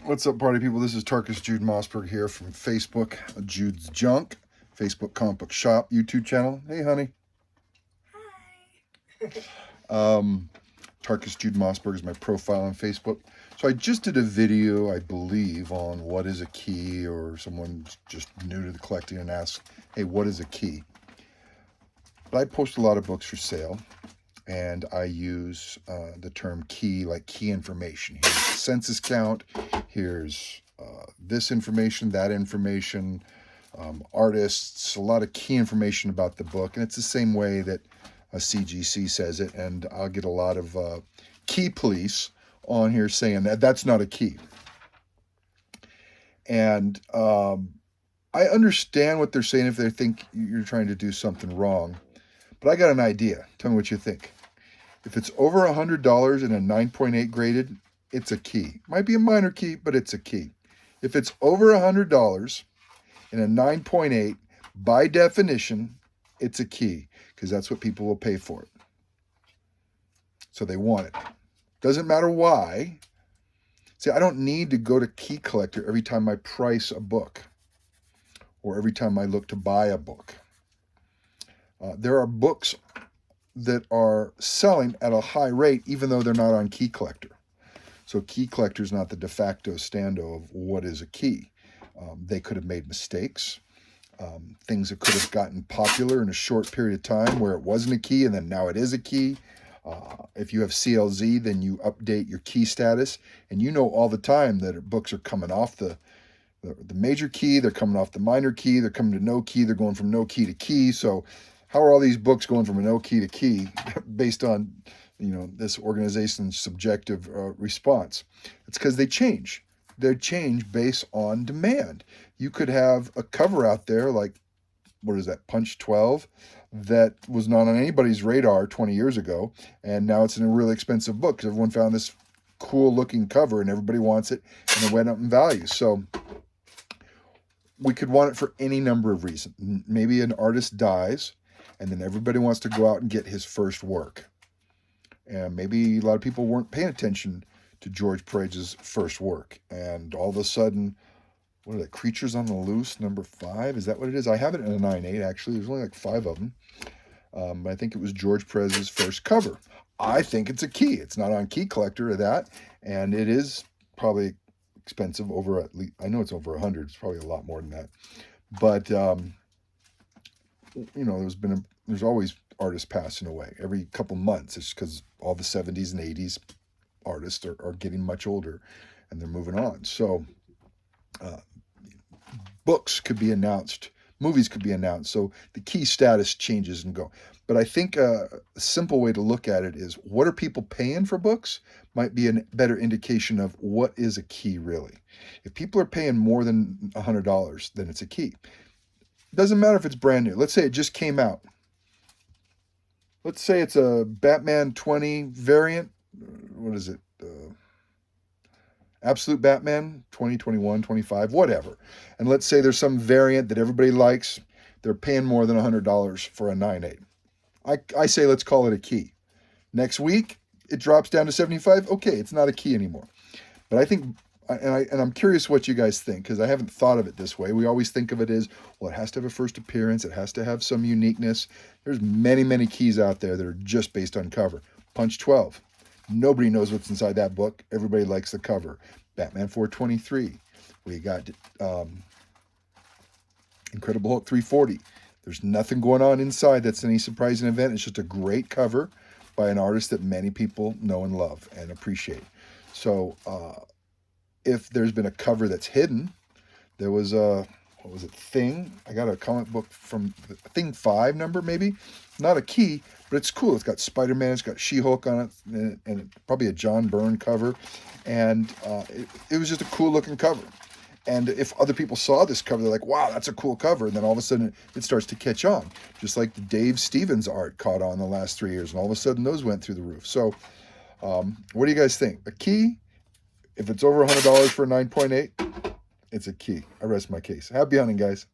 What's up, party people? This is Tarkus Jude Mossberg here from Facebook, Jude's Junk, Facebook comic book shop, YouTube channel. Hey, honey. Tarkus Jude Mossberg is my profile on Facebook. So I just did a video, I believe, on what is a key, or someone's just new to the collecting and asks, hey, what is a key? But I post a lot of books for sale, and I use the term key, like key information. Here's the census count, here's this information, that information, artists, a lot of key information about the book. And it's the same way that a CGC says it, and I'll get a lot of key police on here saying that that's not a key. And I understand what they're saying if they think you're trying to do something wrong. But I got an idea. Tell me what you think. If it's over $100 and a 9.8 graded, it's a key. Might be a minor key, but it's a key. If it's over $100 and a 9.8, by definition, it's a key, because that's what people will pay for it. So they want it. Doesn't matter why. See, I don't need to go to Key Collector every time I price a book or every time I look to buy a book. There are books that are selling at a high rate, even though they're not on Key Collector. So Key Collector is not the de facto stando of what is a key. They could have made mistakes. Things that could have gotten popular in a short period of time where it wasn't a key and then now it is a key. If you have CLZ, then you update your key status, and you know all the time that books are coming off the major key, they're coming off the minor key, they're coming to no key, they're going from no key to key. So how are all these books going from a no key to key based on, this organization's subjective response? It's because they change. They change based on demand. You could have a cover out there like, what is that, Punch 12, that was not on anybody's radar 20 years ago, and now it's in a really expensive book because everyone found this cool looking cover and everybody wants it, and it went up in value. So we could want it for any number of reasons. Maybe an artist dies, and then everybody wants to go out and get his first work. And maybe a lot of people weren't paying attention to George Paredes' first work, and all of a sudden, what are they, Creatures on the Loose, number 5? Is that what it is? I have it in a 9.8, actually. There's only like 5 of them. I think it was George Paredes' first cover. I think it's a key. It's not on Key Collector or that, and it is probably expensive, over at least, I know it's over 100. It's probably a lot more than that. But, there's always artists passing away every couple months. It's because all the 70s and 80s artists are getting much older and they're moving on. So books could be announced, movies could be announced, so the key status changes and go. But I think a simple way to look at it is, what are people paying for books might be a better indication of what is a key really. If people are paying more than $100, then it's a key. It doesn't matter if it's brand new. Let's say it just came out. Let's say it's a Batman 20 variant. What is it? Absolute Batman 20, 21, 25, whatever. And let's say there's some variant that everybody likes. They're paying more than $100 for a 9.8. I say let's call it a key. Next week, it drops down to 75. Okay, it's not a key anymore. But I think, and I'm curious what you guys think, because I haven't thought of it this way. We always think of it as, well, it has to have a first appearance. It has to have some uniqueness. There's many, many keys out there that are just based on cover. Punch 12. Nobody knows what's inside that book. Everybody likes the cover. Batman 423. We got Incredible Hulk 340. There's nothing going on inside that's any surprising event. It's just a great cover by an artist that many people know and love and appreciate. So if there's been a cover that's hidden, there was a, what was it, Thing? I got a comic book from Thing 5 number, maybe. Not a key, but it's cool. It's got Spider-Man, it's got She-Hulk on it, and probably a John Byrne cover. And it was just a cool looking cover. And if other people saw this cover, they're like, wow, that's a cool cover. And then all of a sudden it starts to catch on. Just like the Dave Stevens art caught on the last 3 years. And all of a sudden those went through the roof. So what do you guys think? A key, if it's over $100 for a 9.8, it's a key. I rest my case. Happy hunting, guys.